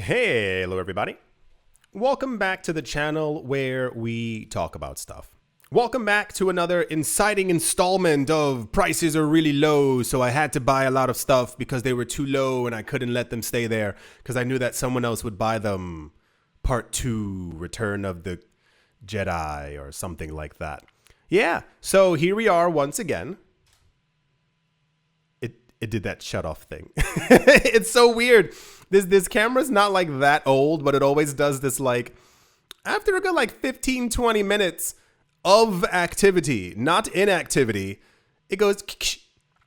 Hey, hello everybody. Welcome back to the channel where we talk about stuff. Welcome back to another inciting installment of prices are really low, so I had to buy a lot of stuff because they were too low and I couldn't let them stay there because I knew that someone else would buy them. Part 2, Return of the Jedi or something like that. Yeah, so here we are once again. It did that shut off thing. It's so weird. This camera's not like that old, but it always does this like after a good like 15-20 minutes of activity, not inactivity, it goes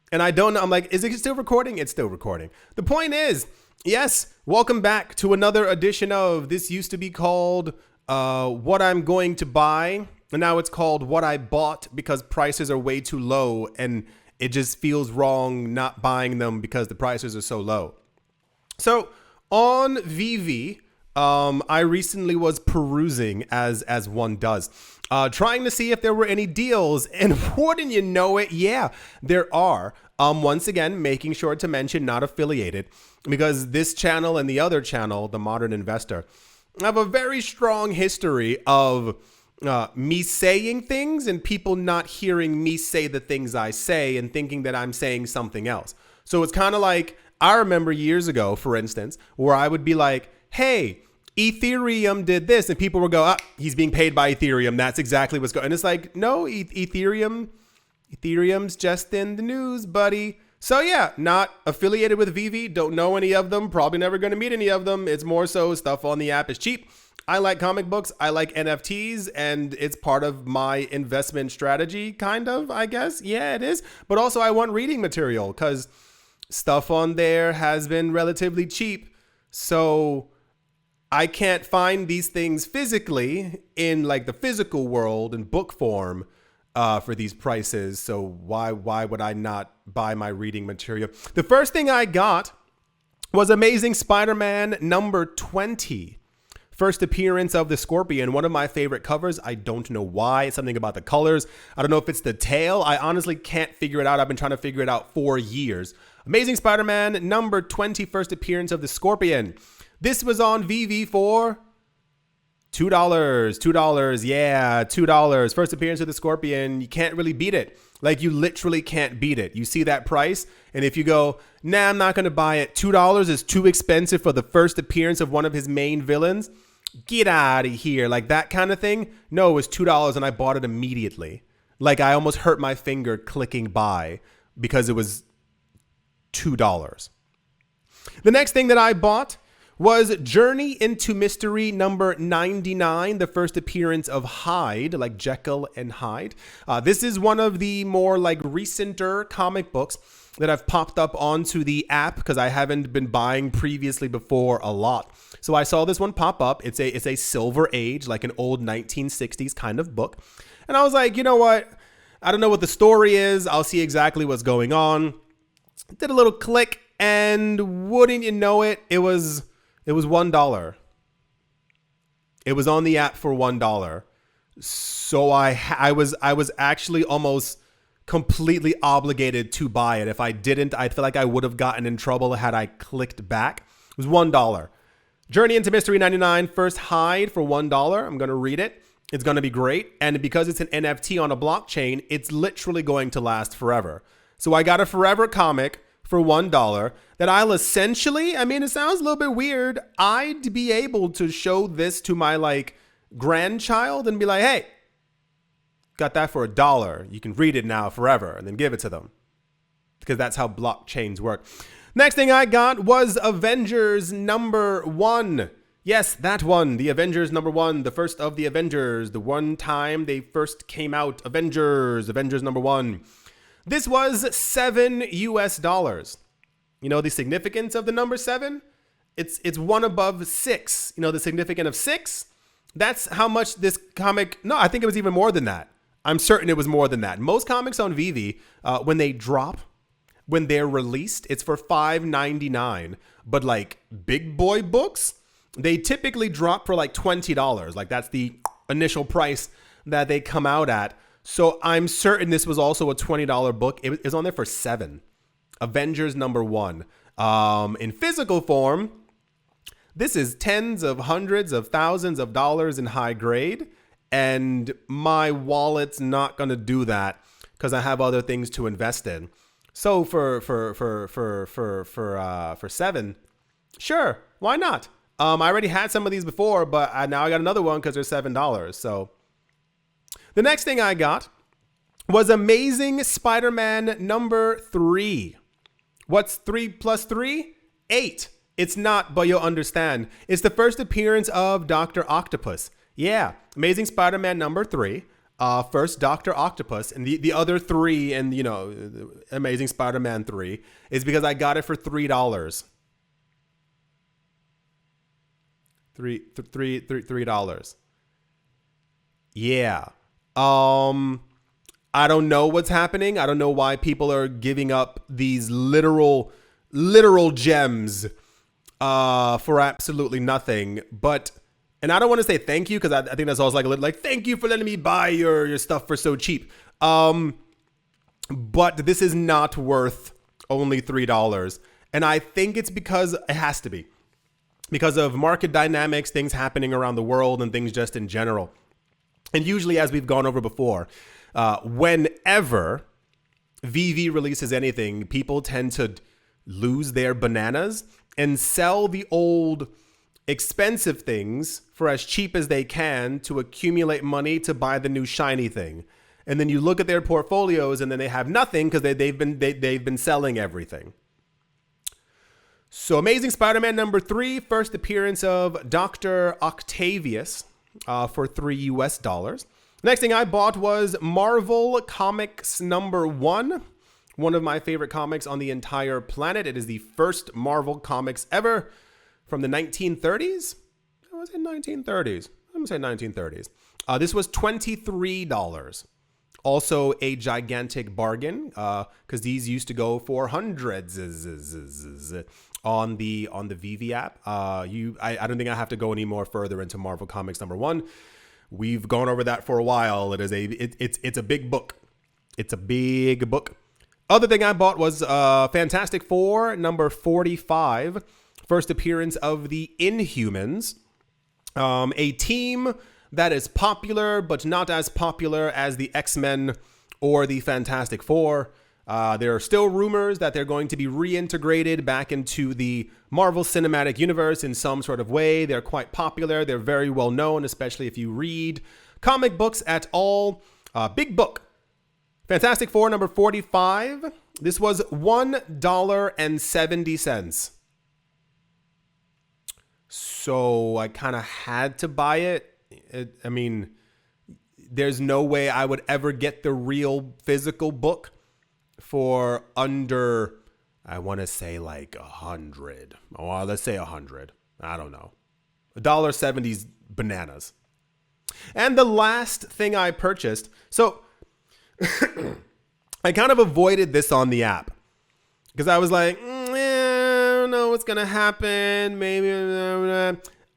and I don't know. I'm like, is it still recording? It's still recording. The point is, yes, welcome back to another edition of this used to be called What I'm Going to Buy. And now it's called What I Bought because prices are way too low and it just feels wrong not buying them because the prices are so low. So on VV, I recently was perusing as one does, trying to see if there were any deals, and wouldn't you know it, yeah, there are. Once again, making sure to mention not affiliated, because this channel and the other channel, The Modern Investor, have a very strong history of me saying things and people not hearing me say the things I say and thinking that I'm saying something else. So it's kind of like, I remember years ago, for instance, where I would be like, hey, Ethereum did this. And people would go, he's being paid by Ethereum. That's exactly what's going on. And it's like, no, Ethereum's just in the news, buddy. So yeah, not affiliated with VV. Don't know any of them. Probably never going to meet any of them. It's more so stuff on the app is cheap. I like comic books. I like NFTs, and it's part of my investment strategy, kind of, I guess. Yeah, it is. But also I want reading material because stuff on there has been relatively cheap. So I can't find these things physically in like the physical world in book form for these prices. So why would I not buy my reading material? The first thing I got was Amazing SpiderMan number 20. First appearance of the Scorpion, one of my favorite covers. I don't know why. It's something about the colors. I don't know if it's the tail. I honestly can't figure it out. I've been trying to figure it out for years. Amazing Spider-Man number 20, first appearance of the Scorpion. This was on VV for $2. $2. Yeah, $2. First appearance of the Scorpion. You can't really beat it. Like, you literally can't beat it. You see that price, and if you go, nah, I'm not going to buy it. $2 is too expensive for the first appearance of one of his main villains. Get out of here. Like that kind of thing. No, it was $2 and I bought it immediately. Like I almost hurt my finger clicking buy because it was $2. The next thing that I bought was Journey into Mystery number 99, the first appearance of Hyde, like Jekyll and Hyde. This is one of the more like recenter comic books that I've popped up onto the app because I haven't been buying previously before a lot. So I saw this one pop up. It's a Silver Age, like an old 1960s kind of book. And I was like, you know what? I don't know what the story is. I'll see exactly what's going on. Did a little click, and wouldn't you know it, it was $1. It was on the app for $1. So I was actually almost completely obligated to buy it. If I didn't, I feel like I would have gotten in trouble had I clicked back. It was $1. Journey into Mystery 99, first Hyde for $1. I'm going to read it. It's going to be great. And because it's an NFT on a blockchain, it's literally going to last forever. So I got a forever comic for $1 that I'll essentially, I mean, it sounds a little bit weird. I'd be able to show this to my like grandchild and be like, hey, got that for $1. You can read it now forever, and then give it to them because that's how blockchains work. Next thing I got was Avengers Number 1. Yes, that one, the Avengers Number 1, the first of the Avengers, the one time they first came out, Avengers Number 1. This was $7 US. You know the significance of the number 7? It's one above 6. You know the significance of 6? That's how much this comic, no, I think it was even more than that. I'm certain it was more than that. Most comics on VV, when they drop, when they're released, it's for $5.99. But like big boy books, they typically drop for like $20. Like that's the initial price that they come out at. So I'm certain this was also a $20 book. It was on there for $7. Avengers Number 1. In physical form, This is tens of hundreds of thousands of dollars in high grade, and my wallet's not going to do that because I have other things to invest in. So for 7, sure, why not? I already had some of these before, but now I got another one because they're $7. So the next thing I got was Amazing SpiderMan number 3. What's 3 plus 3? 8. It's not, but you'll understand. It's the first appearance of Dr. Octopus. Yeah, Amazing Spider-Man number 3. First Dr. Octopus, and the other 3, and you know, Amazing Spider-Man 3 is because I got it for $3. $3. Yeah. I don't know what's happening. I don't know why people are giving up these literal gems for absolutely nothing. But, and I don't want to say thank you because I think that's always like thank you for letting me buy your stuff for so cheap. But this is not worth only $3, and I think it's because it has to be because of market dynamics, things happening around the world, and things just in general. And usually, as we've gone over before, whenever VV releases anything, people tend to lose their bananas and sell the old expensive things for as cheap as they can to accumulate money to buy the new shiny thing. And then you look at their portfolios and then they have nothing because they've been selling everything. So Amazing Spider-Man number 3, first appearance of Dr. Octavius for $3. Next thing I bought was Marvel Comics number 1, one of my favorite comics on the entire planet. It is the first Marvel comics ever from the 1930s. I was in 1930s. I'm gonna say 1930s. This was $23. Also a gigantic bargain because these used to go for hundreds on the VV app. I don't think I have to go any more further into Marvel Comics number 1. We've gone over that for a while. It's a big book. It's a big book. Other thing I bought was Fantastic Four number 45, first appearance of the Inhumans, a team that is popular but not as popular as the X-Men or the Fantastic Four. There are still rumors that they're going to be reintegrated back into the Marvel Cinematic Universe in some sort of way. They're quite popular. They're very well known, especially if you read comic books at all. Big book. Fantastic Four number 45. This was $1.70. So I kind of had to buy it. I mean, there's no way I would ever get the real physical book for under, I want to say like 100. Oh, let's say 100. I don't know. $1.70's bananas. And the last thing I purchased, so I kind of avoided this on the app because I was like, I don't know what's going to happen. Maybe.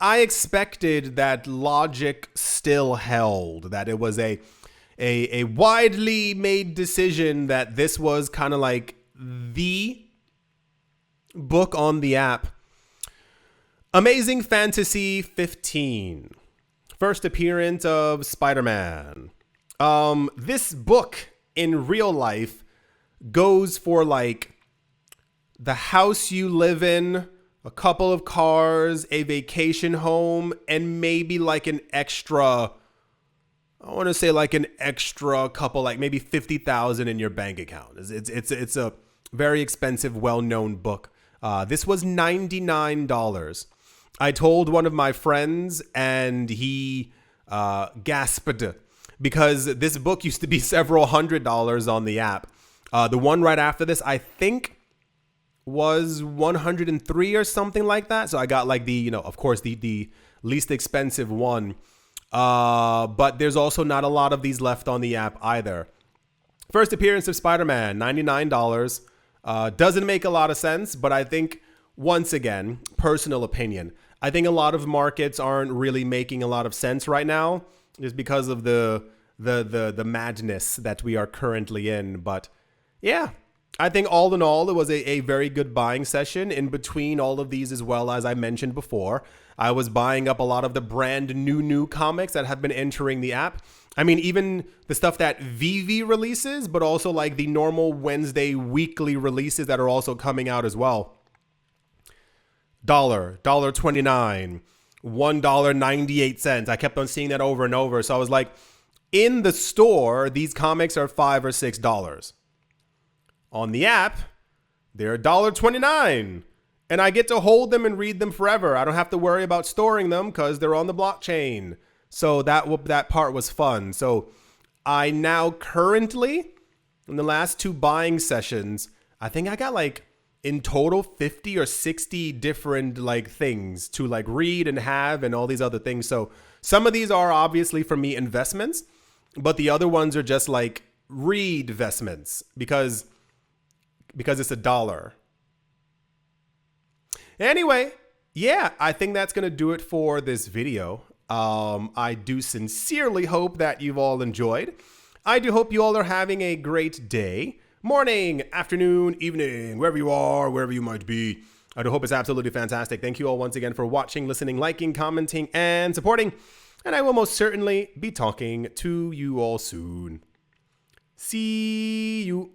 I expected that logic still held, that it was a widely made decision that this was kind of like the book on the app. Amazing Fantasy 15, first appearance of Spider-Man. This book in real life goes for like the house you live in, a couple of cars, a vacation home, and maybe like an extra, I want to say like an extra couple, like maybe 50,000 in your bank account. It's a very expensive, well-known book. This was $99. I told one of my friends and he gasped because this book used to be several $100s on the app. The one right after this, I think, was 103 or something like that. So I got like the, of course, the least expensive one. But there's also not a lot of these left on the app either. First appearance of Spider-Man, $99. Doesn't make a lot of sense, but I think, once again, personal opinion, I think a lot of markets aren't really making a lot of sense right now just because of the madness that we are currently in. But yeah, I think all in all, it was a very good buying session. In between all of these, as well, as I mentioned before, I was buying up a lot of the brand new comics that have been entering the app. I mean, even the stuff that VV releases, but also like the normal Wednesday weekly releases that are also coming out as well. $1.29, $1.98. I kept on seeing that over and over. So I was like, in the store, these comics are $5 or $6. On the app, they're $1.29. And I get to hold them and read them forever. I don't have to worry about storing them because they're on the blockchain. So that part was fun. So I now currently, in the last 2 buying sessions, I think I got like in total 50 or 60 different like things to like read and have and all these other things. So some of these are obviously for me investments, but the other ones are just like read investments because it's $1. Anyway, yeah, I think that's going to do it for this video. I do sincerely hope that you've all enjoyed. I do hope you all are having a great day, morning, afternoon, evening, wherever you are, wherever you might be. I do hope it's absolutely fantastic. Thank you all once again for watching, listening, liking, commenting, and supporting. And I will most certainly be talking to you all soon. See you.